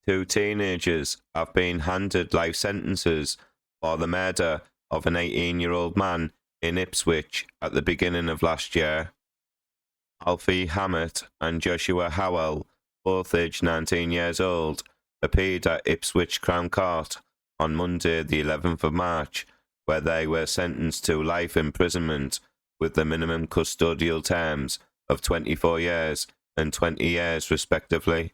Two teenagers have been handed life sentences for the murder of an 18-year-old man in Ipswich at the beginning of last year. Alfie Hammett and Joshua Howell, both aged 19 years old, appeared at Ipswich Crown Court on Monday the 11th of March, where they were sentenced to life imprisonment with the minimum custodial terms of 24 years and 20 years respectively.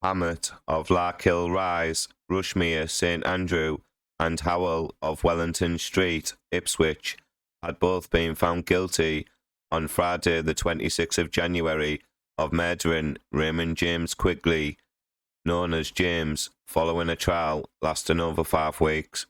Hammett of Larkhill Rise, Rushmere, St Andrew, and Howell of Wellington Street, Ipswich, had both been found guilty on Friday the 26th of January of murdering Raymond James Quigley, known as James, following a trial lasting over 5 weeks.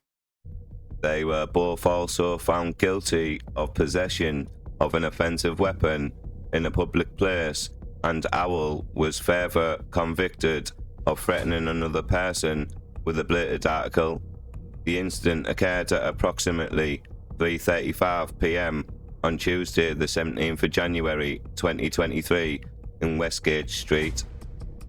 They were both also found guilty of possession of an offensive weapon in a public place, and Howell was further convicted of threatening another person with a bladed article. The incident occurred at approximately 3:35 p.m. on Tuesday the 17th of January 2023 in Westgate Street.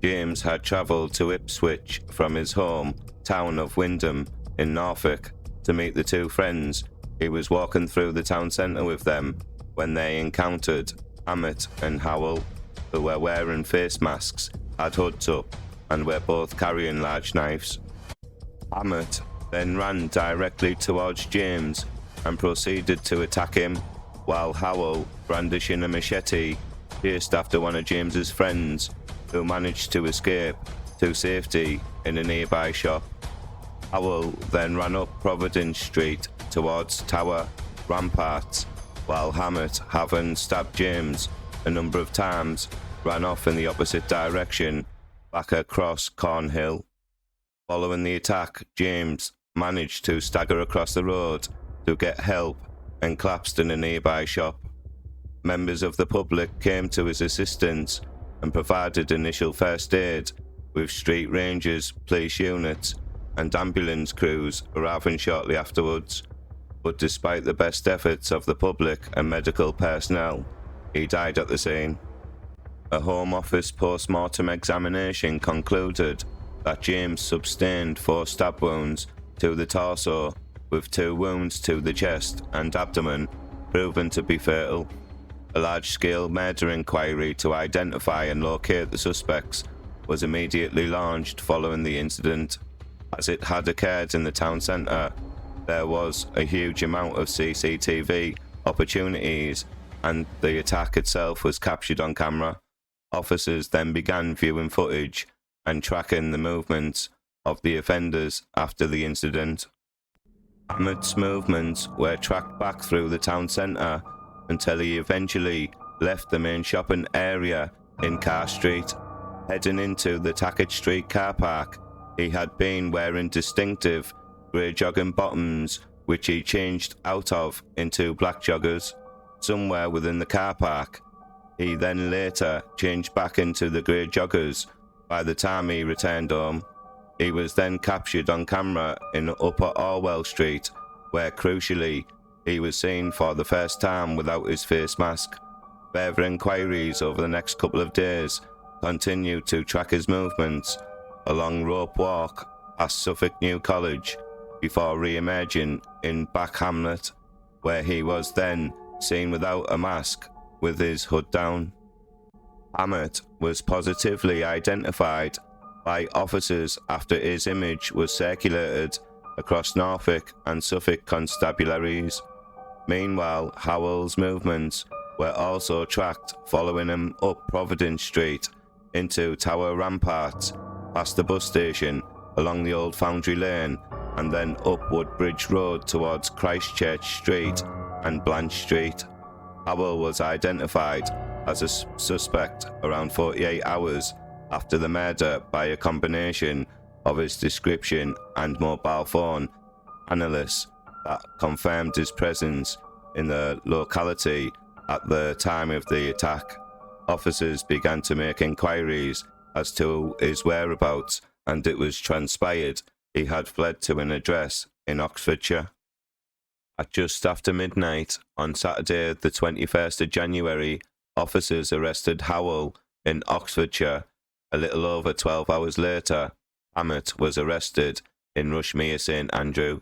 James had travelled to Ipswich from his home town of Wymondham in Norfolk to meet the two friends. He was walking through the town centre with them when they encountered Hammett and Howell, who were wearing face masks, had hoods up, and were both carrying large knives. Hammett then ran directly towards James and proceeded to attack him, while Howell, brandishing a machete, chased after one of James's friends, who managed to escape to safety in a nearby shop. Howell then ran up Providence Street towards Tower Ramparts, while Hammett, having stabbed James a number of times, ran off in the opposite direction, back across Cornhill. Following the attack, James managed to stagger across the road to get help and collapsed in a nearby shop. Members of the public came to his assistance and provided initial first aid, with street rangers, police units, and ambulance crews arriving shortly afterwards. But despite the best efforts of the public and medical personnel, he died at the scene. A Home Office post-mortem examination concluded that James sustained 4 stab wounds to the torso, with 2 wounds to the chest and abdomen proven to be fatal. A large-scale murder inquiry to identify and locate the suspects was immediately launched following the incident. As it had occurred in the town centre, there was a huge amount of CCTV opportunities, and the attack itself was captured on camera. Officers then began viewing footage and tracking the movements of the offenders after the incident. Hammett's movements were tracked back through the town centre until he eventually left the main shopping area in Carr Street. Heading into the Tackett Street car park, he had been wearing distinctive grey jogging bottoms, which he changed out of into black joggers somewhere within the car park. He then later changed back into the grey joggers by the time he returned home. He was then captured on camera in Upper Orwell Street, where crucially he was seen for the first time without his face mask. Further inquiries over the next couple of days continued to track his movements along Rope Walk past Suffolk New College before re-emerging in Back Hamlet, where he was then seen without a mask with his hood down. Hammett was positively identified by officers after his image was circulated across Norfolk and Suffolk constabularies. Meanwhile, Howell's movements were also tracked following him up Providence Street into Tower Ramparts, past the bus station, along the Old Foundry Lane, and then up Woodbridge Road towards Christchurch Street and Blanche Street. Howell was identified as a suspect around 48 hours after the murder by a combination of his description and mobile phone analysis that confirmed his presence in the locality at the time of the attack. Officers began to make inquiries as to his whereabouts, and it was transpired he had fled to an address in Oxfordshire. At just after midnight on Saturday the 21st of January, officers arrested Howell in Oxfordshire. A little over 12 hours later, Hammett was arrested in Rushmere St Andrew.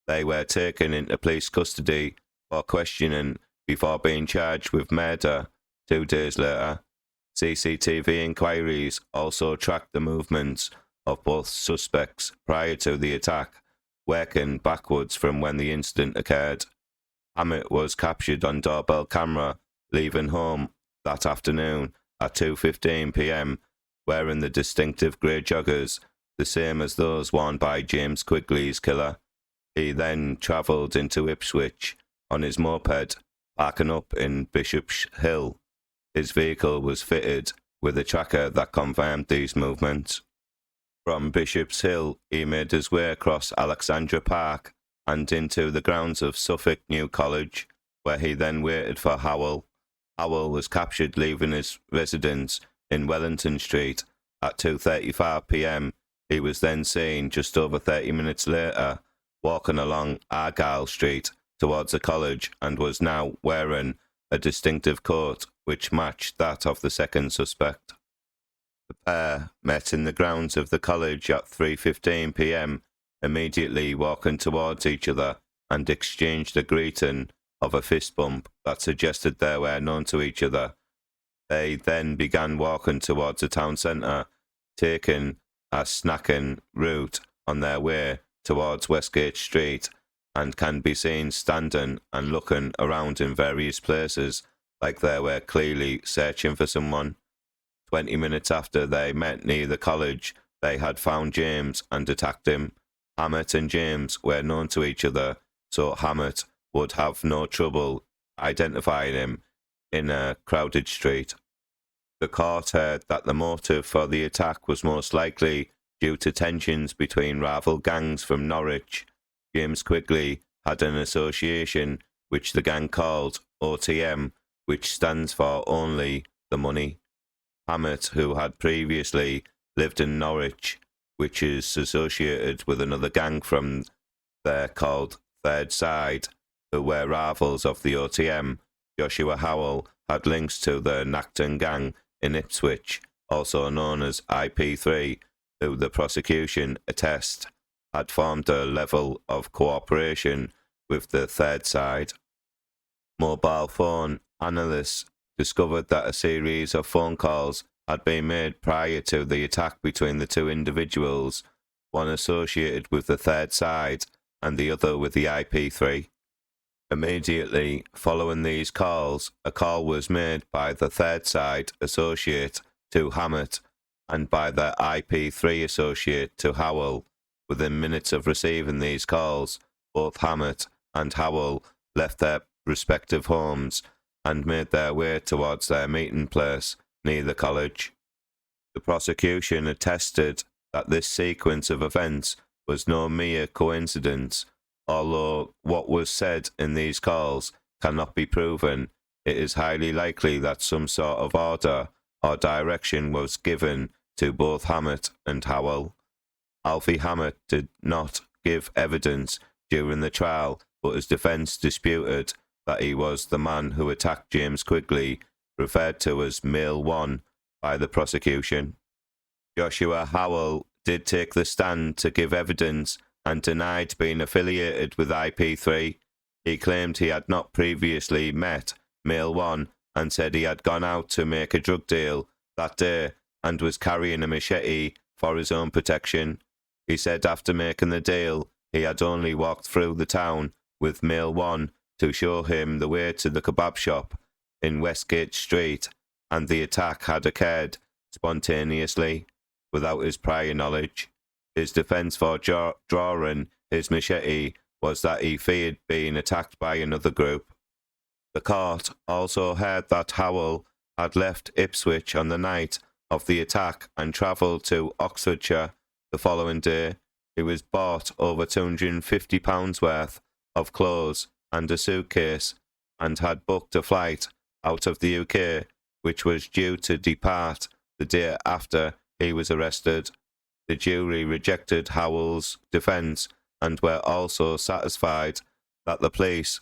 They were taken into police custody for questioning before being charged with murder 2 days later. CCTV inquiries also tracked the movements of both suspects prior to the attack, working backwards from when the incident occurred. Hammett was captured on doorbell camera leaving home that afternoon at 2:15 p.m, wearing the distinctive grey joggers, the same as those worn by James Quigley's killer. He then travelled into Ipswich on his moped, parking up in Bishop's Hill. His vehicle was fitted with a tracker that confirmed these movements. From Bishop's Hill, he made his way across Alexandra Park and into the grounds of Suffolk New College, where he then waited for Howell. Howell was captured leaving his residence in Wellington Street at 2:35 p.m. He was then seen just over 30 minutes later walking along Argyle Street towards the college and was now wearing a distinctive coat which matched that of the second suspect. The pair met in the grounds of the college at 3:15 p.m, immediately walking towards each other and exchanged a greeting of a fist bump that suggested they were known to each other. They then began walking towards the town centre, taking a snacking route on their way towards Westgate Street, and can be seen standing and looking around in various places like they were clearly searching for someone. 20 minutes after they met near the college, they had found James and attacked him. Hammett and James were known to each other, so Hammett would have no trouble identifying him in a crowded street. The court heard that the motive for the attack was most likely due to tensions between rival gangs from Norwich. James Quigley had an association which the gang called OTM, which stands for Only the Money. Hammett, who had previously lived in Norwich, which is associated with another gang from there called Third Side, who were rivals of the OTM. Joshua Howell had links to the Nacton gang in Ipswich, also known as IP3, who the prosecution attest had formed a level of cooperation with the Third Side. Mobile phone analysts discovered that a series of phone calls had been made prior to the attack between the two individuals, one associated with the Third Side and the other with the IP3. Immediately following these calls, a call was made by the Third Side associate to Hammett and by the IP3 associate to Howell. Within minutes of receiving these calls, both Hammett and Howell left their respective homes and made their way towards their meeting place near the college. The prosecution attested that this sequence of events was no mere coincidence. Although what was said in these calls cannot be proven, it is highly likely that some sort of order or direction was given to both Hammett and Howell. Alfie Hammett did not give evidence during the trial, but his defence disputed that he was the man who attacked James Quigley, referred to as Male 1 by the prosecution. Joshua Howell did take the stand to give evidence and denied being affiliated with IP3. He claimed he had not previously met Male 1 and said he had gone out to make a drug deal that day and was carrying a machete for his own protection. He said after making the deal, he had only walked through the town with Male 1 to show him the way to the kebab shop in Westgate Street, and the attack had occurred spontaneously, without his prior knowledge. His defence for drawing his machete was that he feared being attacked by another group. The court also heard that Howell had left Ipswich on the night of the attack and travelled to Oxfordshire the following day. He was bought over £250 worth of clothes and a suitcase and had booked a flight out of the UK, which was due to depart the day after he was arrested. The jury rejected Howell's defence and were also satisfied that the police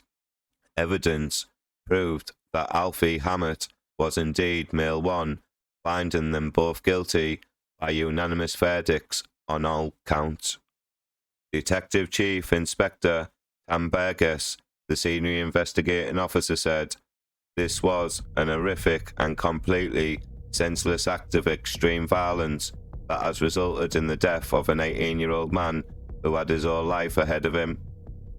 evidence proved that Alfie Hammett was indeed Male 1, finding them both guilty by unanimous verdicts on all counts. Detective Chief Inspector Tam Burgess, the senior investigating officer, said, "This was an horrific and completely senseless act of extreme violence that has resulted in the death of an 18-year-old man who had his whole life ahead of him.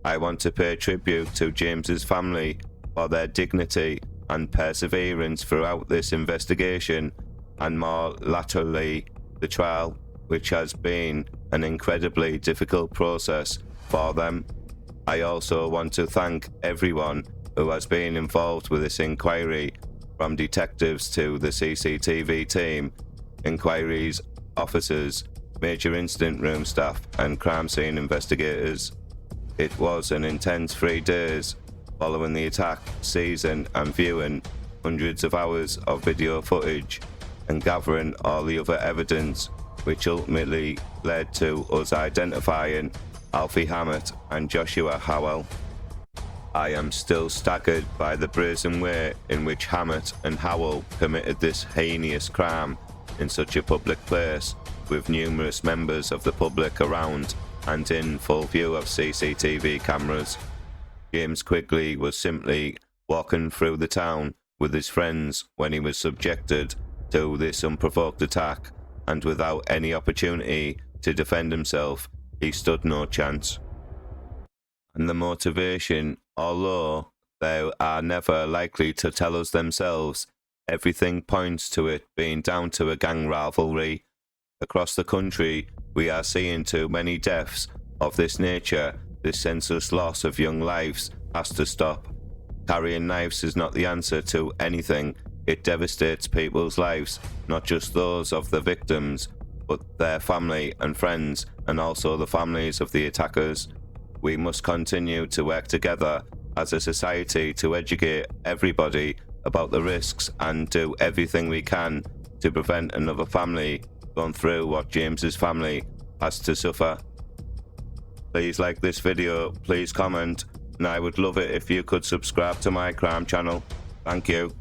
I want to pay tribute to James's family for their dignity and perseverance throughout this investigation, and more latterly the trial, which has been an incredibly difficult process for them. I also want to thank everyone who has been involved with this inquiry, from detectives to the CCTV team, inquiries officers, major incident room staff, and crime scene investigators. It was an intense 3 days following the attack, seizing and viewing hundreds of hours of video footage and gathering all the other evidence, which ultimately led to us identifying Alfie Hammett and Joshua Howell. I am still staggered by the brazen way in which Hammett and Howell committed this heinous crime in such a public place, with numerous members of the public around and in full view of CCTV cameras. James Quigley was simply walking through the town with his friends when he was subjected to this unprovoked attack, and without any opportunity to defend himself, he stood no chance. And the motivation, although they are never likely to tell us themselves, everything points to it being down to a gang rivalry. Across the country, we are seeing too many deaths of this nature. This senseless loss of young lives has to stop. Carrying knives is not the answer to anything. It devastates people's lives, not just those of the victims, but their family and friends, and also the families of the attackers. We must continue to work together as a society to educate everybody about the risks and do everything we can to prevent another family going through what James's family has to suffer. Please like this video, please comment, and I would love it if you could subscribe to my crime channel. Thank you.